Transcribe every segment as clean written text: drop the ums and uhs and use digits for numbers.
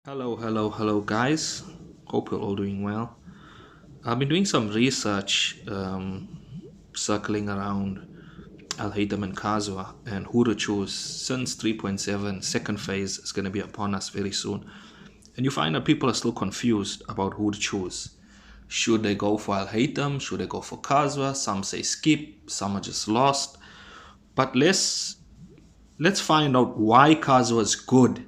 Hello, guys. Hope you're all doing well. I've been doing some research circling around Alhaitham and Kazuha and who to choose since 3.7 second phase is going to be upon us very soon. And you find that people are still confused about who to choose. Should they go for Alhaitham? Should they go for Kazuha? Some say skip, some are just lost. But let's find out why Kazuha is good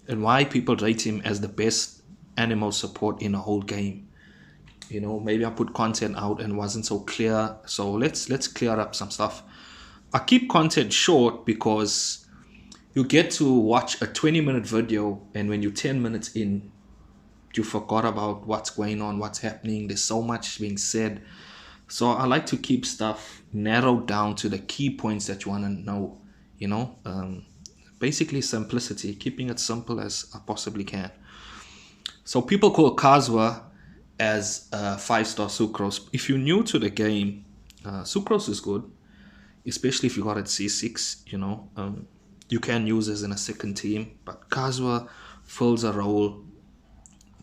and why people rate him as the best animal support in a whole game. Maybe I put content out and wasn't so clear, so let's clear up some stuff. I keep content short because you get to watch a 20-minute video, and when you're 10 minutes in, you forgot about what's going on, what's happening. There's so much being said, so I like to keep stuff narrowed down to the key points that you want to know. Basically simplicity, keeping it simple as I possibly can. So people call Kazuha as a 5-star sucrose. If you're new to the game, sucrose is good, especially if you got it C6. You can use as in a second team, but Kazuha fills a role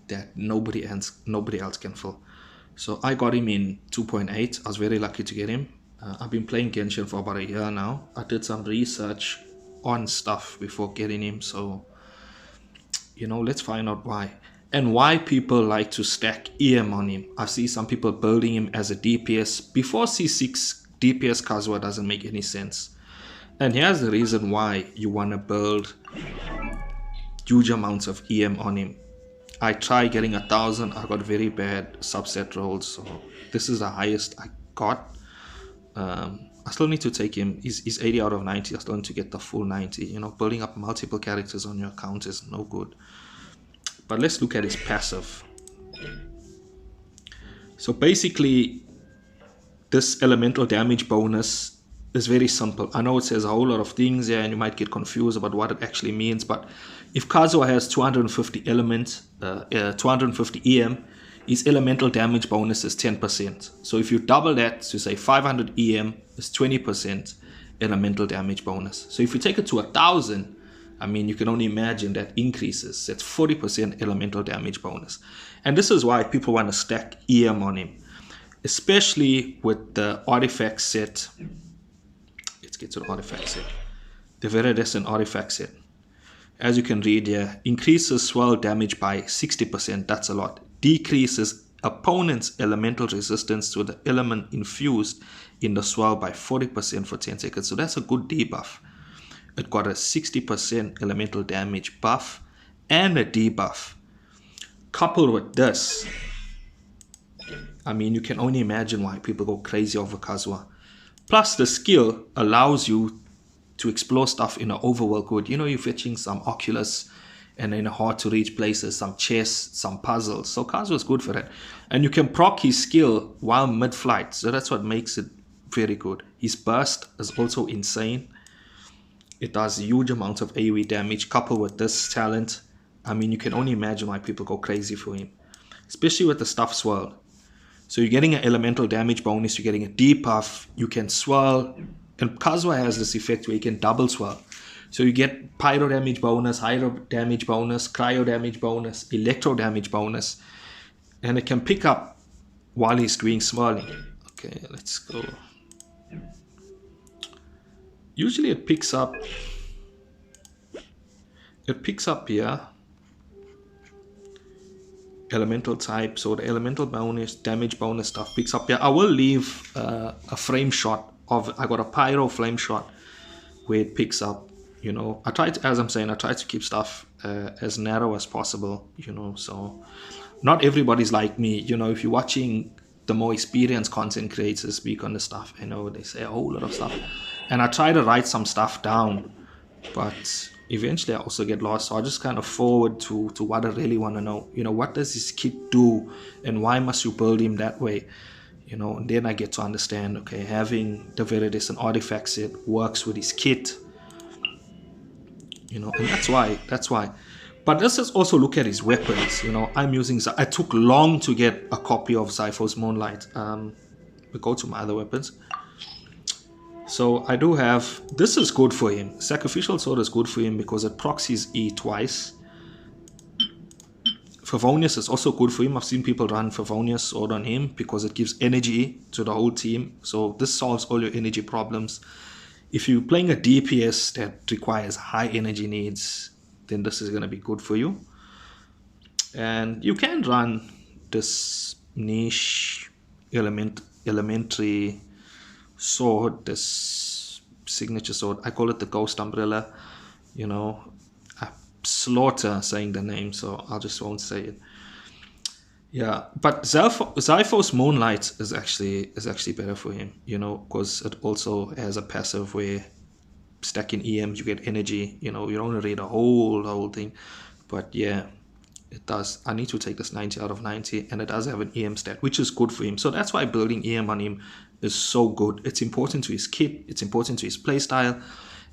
that nobody else can fill. So I got him in 2.8. I was very lucky to get him. I've been playing Genshin for about a year now. I did some research on stuff before getting him, so let's find out why and why people like to stack EM on him. I see some people building him as a DPS. Before C6, DPS Kazuha doesn't make any sense, and here's the reason why you want to build huge amounts of EM on him. I tried getting 1,000. I got very bad subset rolls, so this is the highest I got. I still need to take him. He's 80 out of 90. I still need to get the full 90. Building up multiple characters on your account is no good. But let's look at his passive. So basically, this elemental damage bonus is very simple. I know it says a whole lot of things here, and you might get confused about what it actually means. But if Kazuha has 250 elements, 250 EM, his elemental damage bonus is 10%. So if you double that to say 500 EM is 20% elemental damage bonus. So if you take it to 1,000, you can only imagine that increases. That's 40% elemental damage bonus. And this is why people want to stack EM on him, especially with the artifact set. Let's get to the artifact set. The Viridescent artifact set. As you can read here, increases swirl damage by 60%. That's a lot. Decreases opponent's elemental resistance to the element infused in the swirl by 40% for 10 seconds. So that's a good debuff. It got a 60% elemental damage buff and a debuff. Coupled with this, you can only imagine why people go crazy over Kazuha. Plus, the skill allows you to explore stuff in an overworld good. You're fetching some Oculus and in hard to reach places, some chess, some puzzles. So Kazuha is good for that. And you can proc his skill while mid-flight. So that's what makes it very good. His burst is also insane. It does huge amounts of AoE damage coupled with this talent. You can only imagine why people go crazy for him, especially with the stuff swirl. So you're getting an elemental damage bonus, you're getting a debuff, you can swirl, and Kazuha has this effect where you can double swirl. So you get pyro damage bonus, hydro damage bonus, cryo damage bonus, electro damage bonus, and it can pick up while he's doing swirling. Okay, let's go. Usually it picks up here elemental type, so the elemental bonus, damage bonus stuff picks up here. I will leave a frame shot of, I got a pyro flame shot where it picks up. I try to keep stuff as narrow as possible, so not everybody's like me. If you're watching the more experienced content creators speak on the stuff, they say a whole lot of stuff, and I try to write some stuff down, but eventually I also get lost. So I just kind of forward to what I really want to know. What does this kit do, and why must you build him that way? And then I get to understand, okay, having the Viridescent artifact set works with his kit. And that's why. But let's just also look at his weapons. I'm using, I took long to get a copy of Zypho's Moonlight. We go to my other weapons. So I do have, this is good for him. Sacrificial Sword is good for him because it procs his E twice. Favonius is also good for him. I've seen people run Favonius sword on him because it gives energy to the whole team. So this solves all your energy problems. If you're playing a DPS that requires high energy needs, then this is going to be good for you. And you can run this niche elementary sword, this signature sword. I call it the Ghost Umbrella. You know, I slaughter saying the name, so I just won't say it. Yeah, but Zyphos Moonlight is actually better for him, you know, because it also has a passive where stacking EMs you get energy. You know, you don't read the whole thing, but yeah, it does. I need to take this 90 out of 90, and it does have an EM stat, which is good for him. So that's why building EM on him is so good. It's important to his kit, it's important to his playstyle,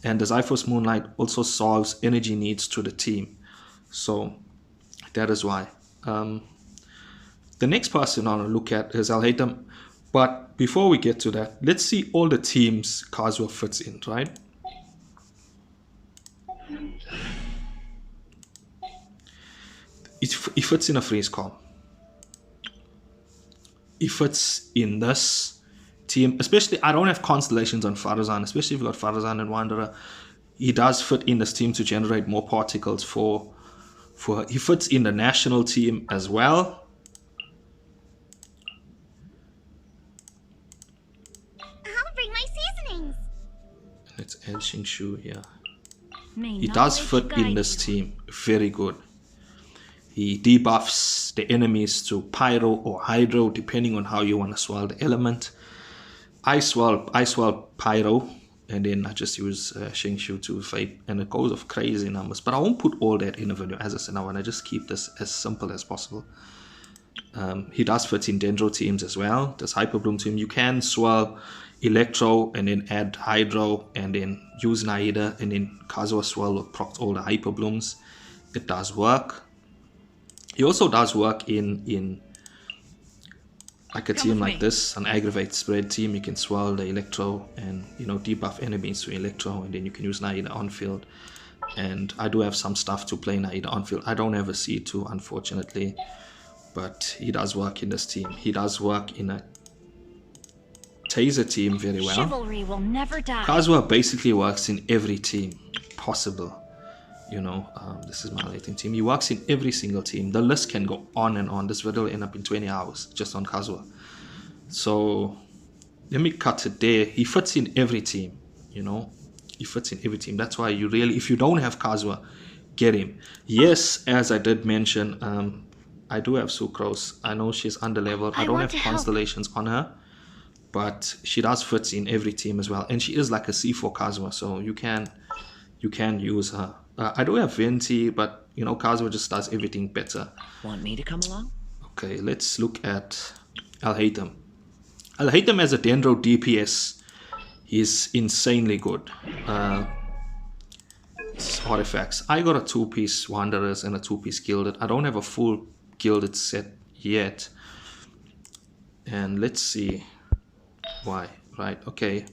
and the Zyphos Moonlight also solves energy needs to the team. So that is why. The next person I want to look at is Alhaitham. But before we get to that, let's see all the teams Kazuha fits in, right? He fits in a freeze calm. He fits in this team, especially I don't have constellations on Farazan, especially if you've got Farazan and Wanderer. He does fit in this team to generate more particles for he fits in the national team as well. I'll bring my seasonings. Let's add Xingshu here. He does fit in this team very good. He debuffs the enemies to Pyro or Hydro, depending on how you want to swell the element. I swell Pyro, and then I just use Xingshu to fight, and it goes off crazy numbers. But I won't put all that in a video. As I said, I want to just keep this as simple as possible. He does fit in Dendro teams as well. This Hyper Bloom team, you can swell Electro and then add Hydro and then use Naida and then Kazuha swell will proc all the Hyper Blooms. It does work. He also does work in like a team like this, an aggravate spread team. You can swell the Electro and, you know, debuff enemies to Electro, and then you can use Naida on field. And I do have some stuff to play Naida on field. I don't have a C2 unfortunately, but he does work in this team. He does work in a Taser team very well. Chivalry will never die. Kazuha basically works in every team possible. You know, this is my Alhaitham team. He works in every single team. The list can go on and on. This video will end up in 20 hours just on Kazuha. So let me cut it there. He fits in every team, you know. He fits in every team. That's why you really, if you don't have Kazuha, get him. Yes, as I did mention, I do have Sucrose. I know she's under leveled. I don't have constellations on her, but she does fit in every team as well. And she is like a C4 Kazuha, so you can use her. I do have Venti, but you know, Kazuha just does everything better. Want me to come along? Okay, let's look at Alhaitham. Alhaitham as a Dendro DPS is insanely good. Artifacts. I got a 2-piece Wanderers and a 2-piece Gilded. I don't have a full Gilded set yet. And let's see why. Right, okay.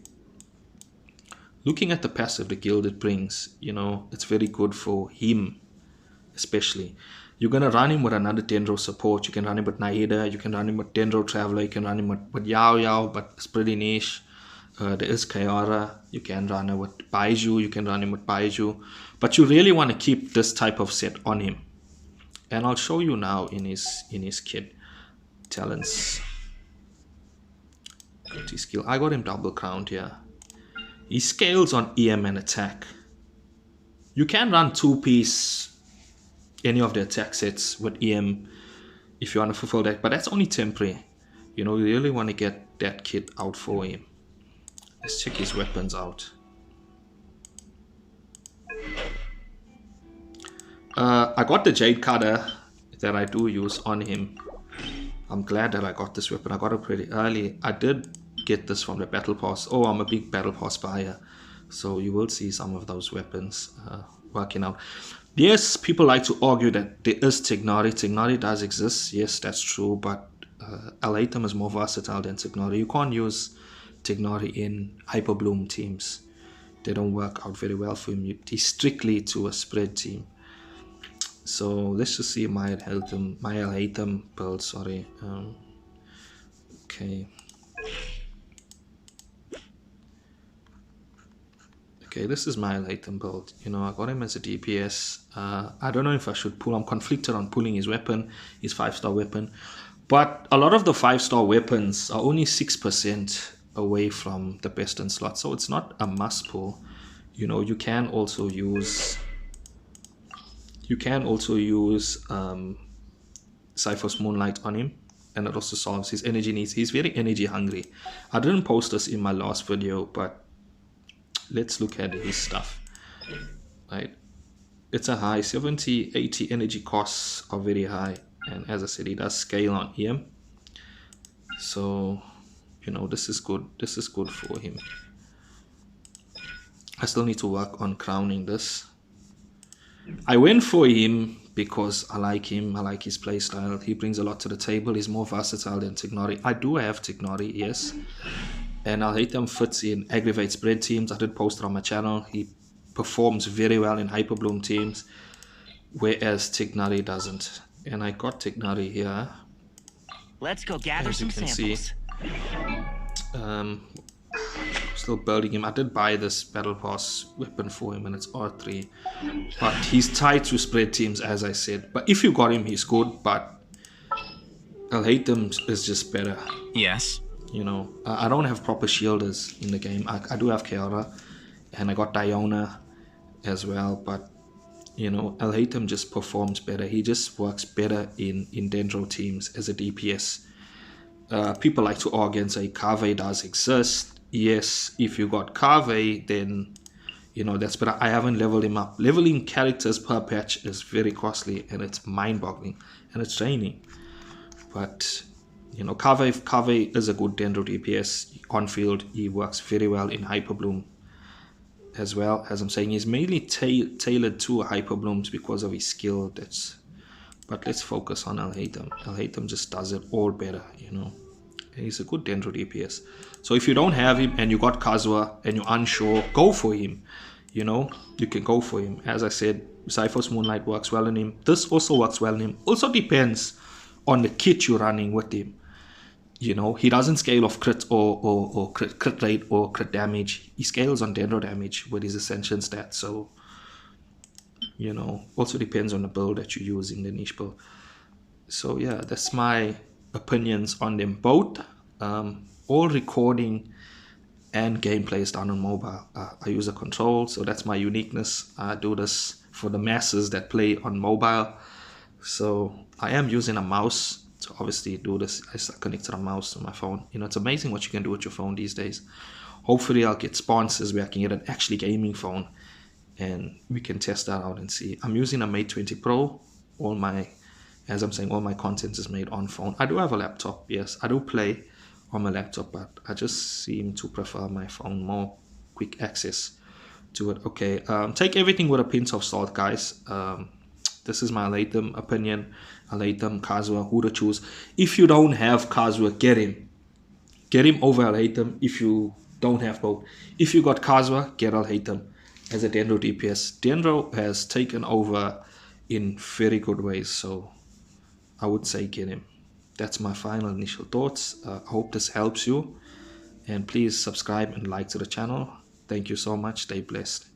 Looking at the passive the Gilded brings, you know, it's very good for him, especially. You're going to run him with another Dendro support. You can run him with Naida, you can run him with Dendro Traveler, you can run him with Yao Yao, but it's pretty niche. There is Kayara, you can run him with Baiju, you can run him with Baiju. But you really want to keep this type of set on him. And I'll show you now in his kit. Talents. Skill. I got him double crowned here. He scales on EM and attack. You can run 2-piece any of the attack sets with EM if you want to fulfill that, but that's only temporary. You know, you really want to get that kit out for him. Let's check his weapons out. I got the Jade Cutter that I do use on him. I'm glad that I got this weapon. I got it pretty early. I did get this from the Battle Pass. Oh, I'm a big Battle Pass buyer, so you will see some of those weapons working out. Yes, people like to argue that there is Tignari. Tignari does exist. Yes, that's true, but Alhaitham is more versatile than Tignari. You can't use Tignari in Hyper Bloom teams. They don't work out very well for him. He's strictly to a spread team. So let's just see my Alhaitham build. Sorry. Okay. Okay, this is my Alhaitham build. You know, I got him as a DPS. I don't know if I should pull. I'm conflicted on pulling his weapon, his 5-star weapon. But a lot of the 5-star weapons are only 6% away from the best in slot. So it's not a must pull. You know, you can also use Cypher's Moonlight on him, and it also solves his energy needs. He's very energy hungry. I didn't post this in my last video, but let's look at his stuff. Right, it's a high 70, 80 energy costs are very high, and as I said, he does scale on EM. So, you know, this is good. This is good for him. I still need to work on crowning this. I went for him because I like him. I like his playstyle. He brings a lot to the table. He's more versatile than Tignari. I do have Tignari, yes. And Alhaitham fits in aggravate spread teams. I did post it on my channel. He performs very well in Hyperbloom teams, whereas Tignari doesn't. And I got Tignari here. Let's go gather some samples. Still building him. I did buy this battle pass weapon for him, and it's R3, but he's tied to spread teams, as I said. But if you got him, he's good, but Alhaitham is just better. Yes. You know, I don't have proper shielders in the game. I do have Kiara, and I got Diona as well, but you know, Alhaitham just performs better. He just works better in Dendro teams as a DPS. People like to argue and say Kave does exist. Yes, if you got Kave, then you know that's better. I haven't leveled him up. Leveling characters per patch is very costly, and it's mind-boggling, and it's draining. But you know, Kave is a good Dendro DPS on field. He works very well in Hyperbloom as well. As I'm saying, he's mainly tailored to Hyperblooms because of his skill. But let's focus on Alhaitham. Alhaitham just does it all better, you know. He's a good Dendro DPS. So if you don't have him and you got Kazuha and you're unsure, go for him. You know, you can go for him. As I said, Cypher's Moonlight works well in him. This also works well in him. Also depends on the kit you're running with him. You know, he doesn't scale off crit or crit rate or crit damage. He scales on Dendro damage with his Ascension stats. So, you know, also depends on the build that you use in the niche build. So yeah, that's my opinions on them both. All recording and gameplay is done on mobile. I use a control, so that's my uniqueness. I do this for the masses that play on mobile. So I am using a mouse to obviously do this. I connected a mouse to my phone. You know, it's amazing what you can do with your phone these days. Hopefully I'll get sponsors where I can get an actually gaming phone and we can test that out and see. I'm using a Mate 20 Pro. As I'm saying, all my content is made on phone. I do have a laptop, yes. I do play on my laptop, but I just seem to prefer my phone, more quick access to it. Okay, take everything with a pinch of salt, guys. This is my Alhaitham opinion. Alhaitham, Kazuha, who to choose. If you don't have Kazuha, get him. Get him over Alhaitham if you don't have both. If you got Kazuha, get Alhaitham as a Dendro DPS. Dendro has taken over in very good ways, so I would say get him. That's my final initial thoughts. I hope this helps you, and please subscribe and like to the channel. Thank you so much. Stay blessed.